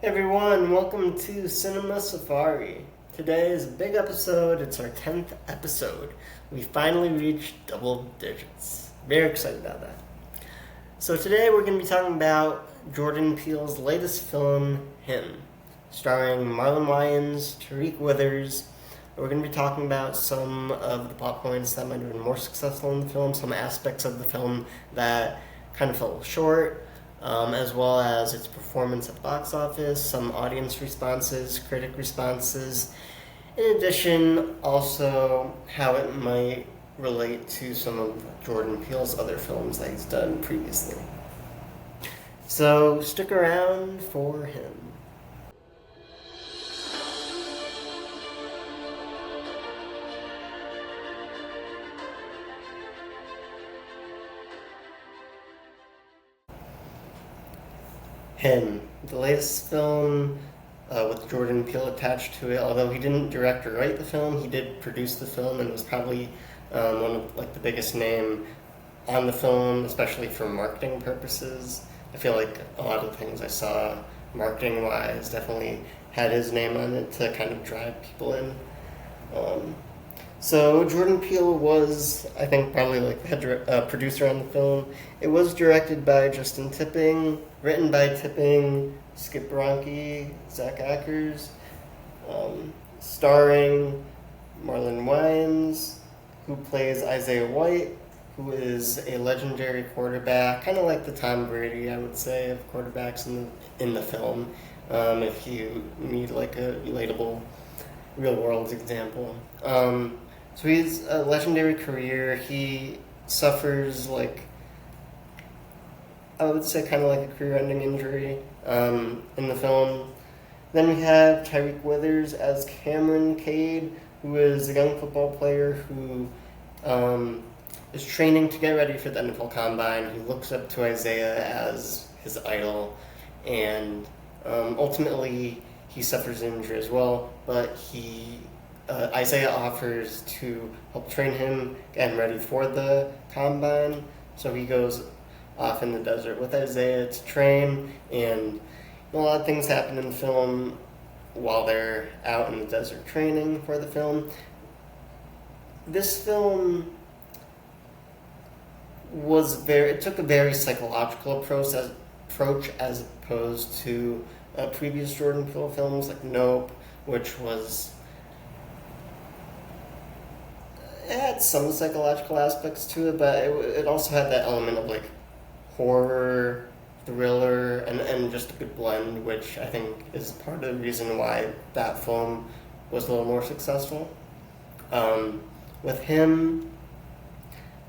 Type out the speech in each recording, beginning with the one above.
Hey everyone, welcome to Cinema Safari. Today is a big episode. It's our 10th episode. We finally reached double digits. Very excited about that. So today we're going to be talking about Jordan Peele's latest film, Him, starring Marlon Wayans, Tariq Withers. We're going to be talking about some of the plot points that might have been more successful in the film, some aspects of the film that kind of fell short, as well as its performance at the box office, some audience responses, critic responses. In addition, also how it might relate to some of Jordan Peele's other films that he's done previously. So stick around for Him. Him, the latest film with Jordan Peele attached to it. Although he didn't direct or write the film, he did produce the film and was probably one of the biggest name on the film, especially for marketing purposes. I feel like a lot of the things I saw marketing wise definitely had his name on it to kind of drive people in. So Jordan Peele was, I think, probably the head producer on the film. It was directed by Justin Tipping, written by Tipping, Skip Bronke, Zach Ackers, starring Marlon Wayans, who plays Isaiah White, who is a legendary quarterback, kind of like the Tom Brady, I would say, of quarterbacks in the film. If you need a relatable real world example. So he's a legendary career. He suffers I would say kind of like a career-ending injury in the film. Then we have Tariq Withers as Cameron Cade, who is a young football player who is training to get ready for the NFL Combine. He looks up to Isaiah as his idol, and ultimately he suffers an injury as well, but Isaiah offers to help train him, get him ready for the Combine. So he goes off in the desert with Isaiah to train, and a lot of things happen in the film while they're out in the desert training for the film. This film it took a very psychological approach as opposed to previous Jordan Peele films like Nope, which it had some psychological aspects to it, but it also had that element of horror, thriller, and just a good blend, which I think is part of the reason why that film was a little more successful. With Him,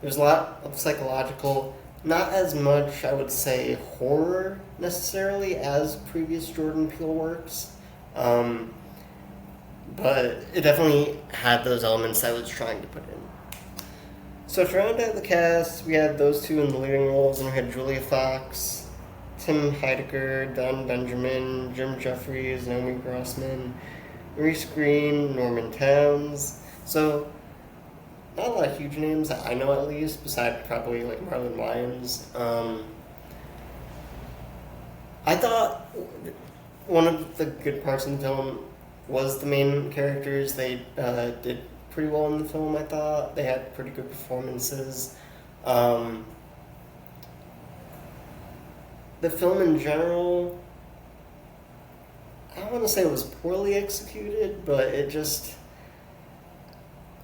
there's a lot of psychological, not as much, I would say, horror necessarily as previous Jordan Peele works. But it definitely had those elements I was trying to put in. So to round out the cast, we had those two in the leading roles, and we had Julia Fox, Tim Heidecker, Don Benjamin, Jim Jeffries, Naomi Grossman, Maurice Green, Norman Towns. So not a lot of huge names that I know, at least, besides probably Marlon Wayans. I thought one of the good parts in the film was the main characters. They did pretty well in the film, I thought. They had pretty good performances. The film in general, I don't want to say it was poorly executed, but it just...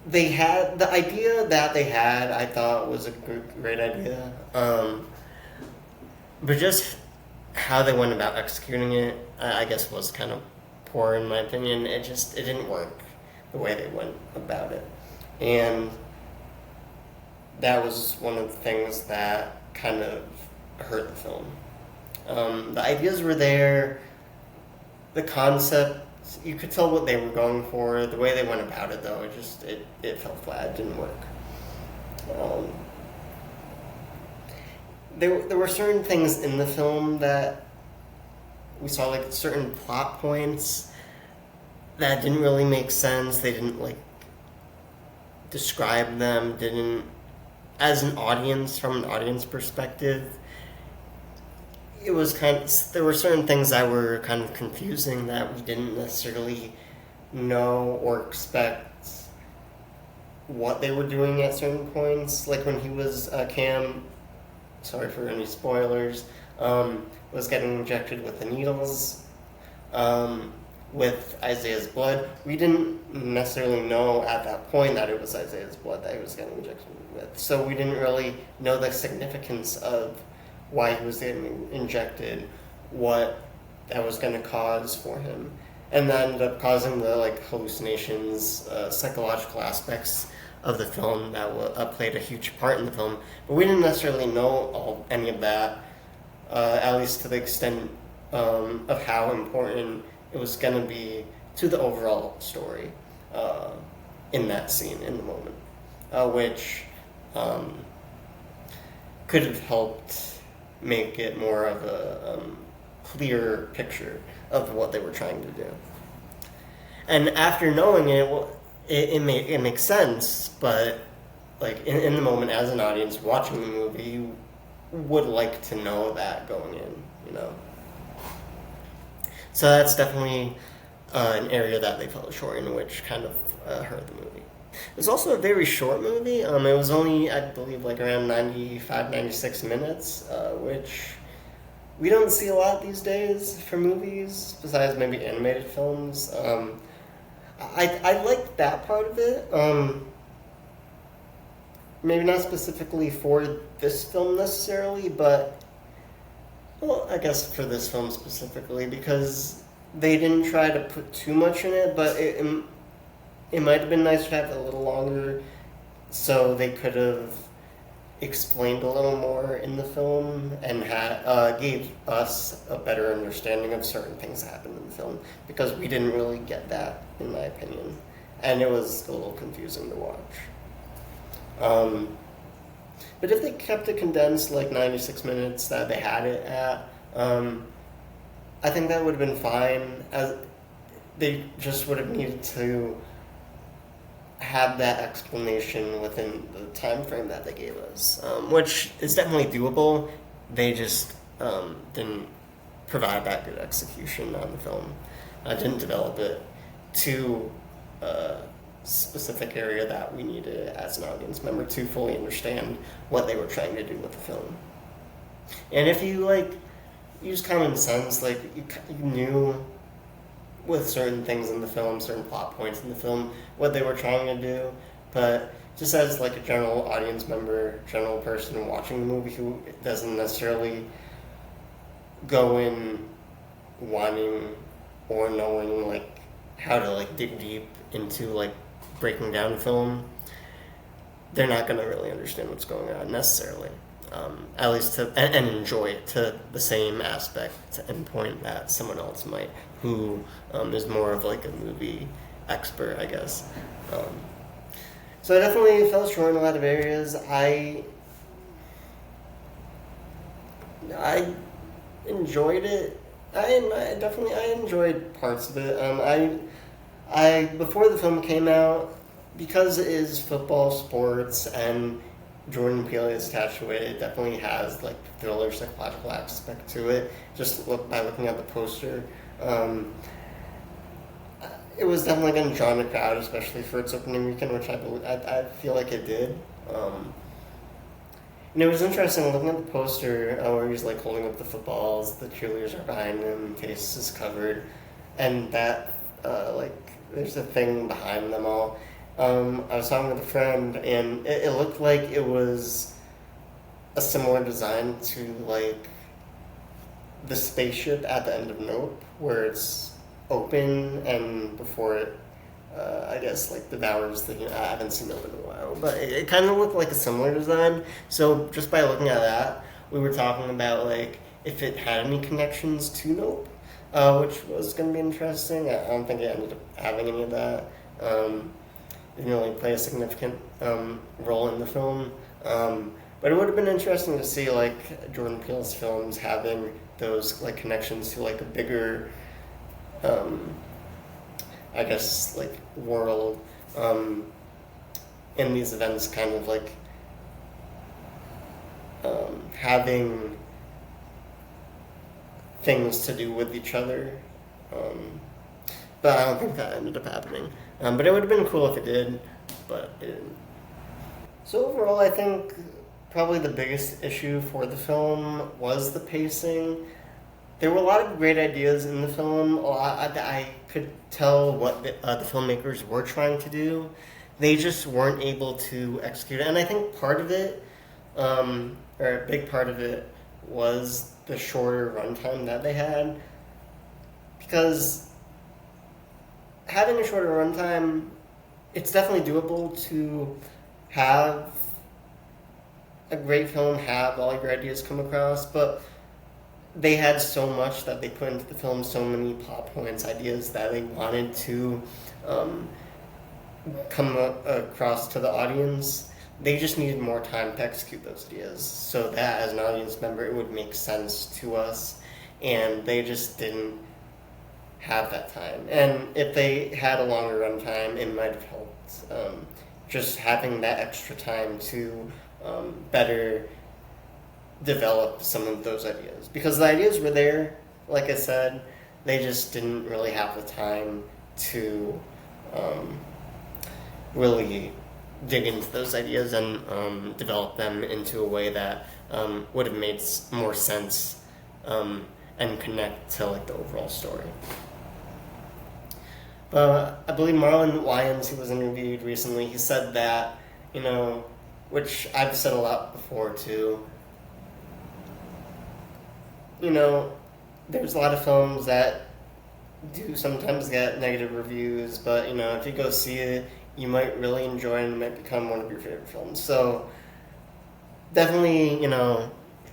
They had... The idea that they had, I thought, was a great idea. But just how they went about executing it, I guess, was kind of poor in my opinion. It didn't work the way they went about it, and that was one of the things that kind of hurt the film. The ideas were there, the concept, you could tell what they were going for. The way they went about it, though, it fell flat. It didn't work. There were certain things in the film that we saw, certain plot points that didn't really make sense. They didn't describe them, didn't, as an audience, from an audience perspective, it was there were certain things that were kind of confusing that we didn't necessarily know or expect what they were doing at certain points. Like when he was Cam, sorry for any spoilers, was getting injected with the needles. With Isaiah's blood, we didn't necessarily know at that point that it was Isaiah's blood that he was getting injected with. So we didn't really know the significance of why he was getting injected, what that was going to cause for him, and that ended up causing the hallucinations, psychological aspects of the film that played a huge part in the film. But we didn't necessarily know any of that, at least to the extent of how important it was going to be to the overall story in that scene, in the moment, which could have helped make it more of a clear picture of what they were trying to do. And after knowing it, well, it makes sense, but in the moment, as an audience watching the movie, you would like to know that going in, you know. So that's definitely an area that they fell short in, which kind of hurt the movie. It was also a very short movie. It was only, I believe, around 95, 96 minutes, which we don't see a lot these days for movies, besides maybe animated films. I liked that part of it. Maybe not specifically for this film necessarily, but well, I guess for this film specifically, because they didn't try to put too much in it, but it might have been nice to have it a little longer, so they could have explained a little more in the film and gave us a better understanding of certain things that happened in the film, because we didn't really get that, in my opinion, and it was a little confusing to watch. But if they kept it condensed 96 minutes that they had it at, I think that would have been fine. As they just would have needed to have that explanation within the time frame that they gave us, which is definitely doable. They just didn't provide that good execution on the film. Didn't develop it to specific area that we needed as an audience member to fully understand what they were trying to do with the film. And if you use common sense, you knew with certain things in the film, certain plot points in the film, what they were trying to do, but just as a general audience member, general person watching the movie who doesn't necessarily go in wanting or knowing how to dig deep into breaking down film, they're not going to really understand what's going on necessarily, at least and enjoy it to the same aspect and point that someone else might, who is more of a movie expert, I guess. So I definitely fell short in a lot of areas. I enjoyed it. I enjoyed parts of it. I before the film came out, because it is football, sports, and Jordan Peele is attached to it, it definitely has thriller, psychological aspect to it. Just by looking at the poster, it was definitely going to draw in a crowd, especially for its opening weekend, which I feel like it did. And it was interesting looking at the poster where he's holding up the footballs, the cheerleaders are behind him, face is covered, and that there's a thing behind them all. I was talking with a friend, and it looked like it was a similar design to the spaceship at the end of Nope, where it's open and before it, I guess devours the. I haven't seen Nope in a while, but it kind of looked like a similar design. So just by looking at that, we were talking about if it had any connections to Nope. Which was going to be interesting. I don't think it ended up having any of that. It didn't really play a significant role in the film. But it would have been interesting to see Jordan Peele's films having those connections to a bigger, I guess world. In these events, kind of having things to do with each other. But I don't think that ended up happening. But it would have been cool if it did, but it didn't. So overall, I think probably the biggest issue for the film was the pacing. There were a lot of great ideas in the film. I could tell what the filmmakers were trying to do. They just weren't able to execute it. And I think part of it, or a big part of it, was the shorter runtime that they had. Because having a shorter runtime, it's definitely doable to have a great film, have all your ideas come across, but they had so much that they put into the film, so many plot points, ideas that they wanted to come across to the audience. They just needed more time to execute those ideas, so that as an audience member, it would make sense to us, and they just didn't have that time. And if they had a longer runtime, it might have helped. Just having that extra time to better develop some of those ideas. Because the ideas were there, like I said, they just didn't really have the time to really dig into those ideas and develop them into a way that would have made more sense and connect to like the overall story. But I believe Marlon Wayans, who was interviewed recently, he said that, which I've said a lot before too, there's a lot of films that do sometimes get negative reviews, but, if you go see it, you might really enjoy it and it might become one of your favorite films. So definitely,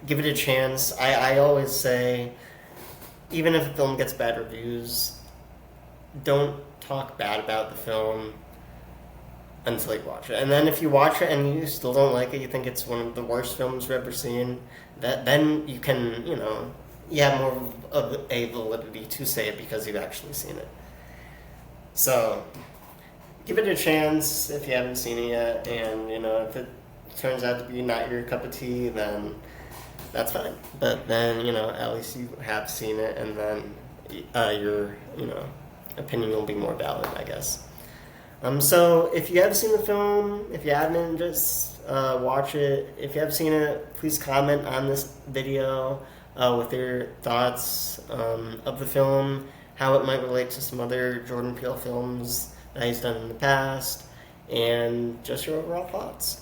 give it a chance. I always say, even if a film gets bad reviews, don't talk bad about the film until you watch it. And then if you watch it and you still don't like it, you think it's one of the worst films you've ever seen, then you can, you have more of a validity to say it because you've actually seen it. So give it a chance if you haven't seen it yet, and if it turns out to be not your cup of tea, then that's fine. But then, at least you have seen it, and then your, opinion will be more valid, I guess. So if you have seen the film, if you haven't, just watch it. If you have seen it, please comment on this video with your thoughts of the film, how it might relate to some other Jordan Peele films that he's done in the past, and just your overall thoughts.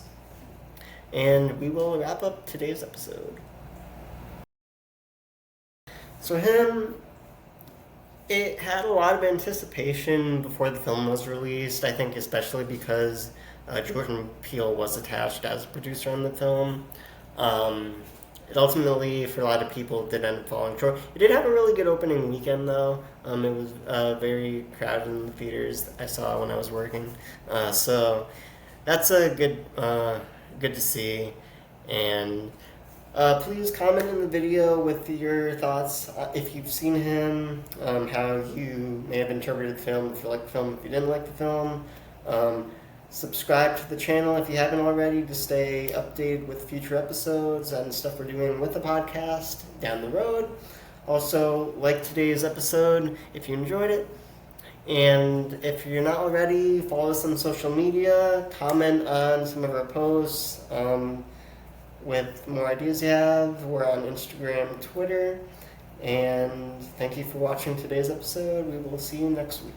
And we will wrap up today's episode. So it had a lot of anticipation before the film was released, I think especially because Jordan Peele was attached as a producer on the film. It ultimately, for a lot of people, did end up falling short. It did have a really good opening weekend, though. It was very crowded in the theaters I saw when I was working. So that's a good to see. And please comment in the video with your thoughts if you've seen him, how you may have interpreted the film, if you liked the film, if you didn't like the film. Subscribe to the channel if you haven't already to stay updated with future episodes and stuff we're doing with the podcast down the road. Also, like today's episode if you enjoyed it. And if you're not already, follow us on social media, comment on some of our posts with more ideas you have. We're on Instagram, Twitter. And thank you for watching today's episode. We will see you next week.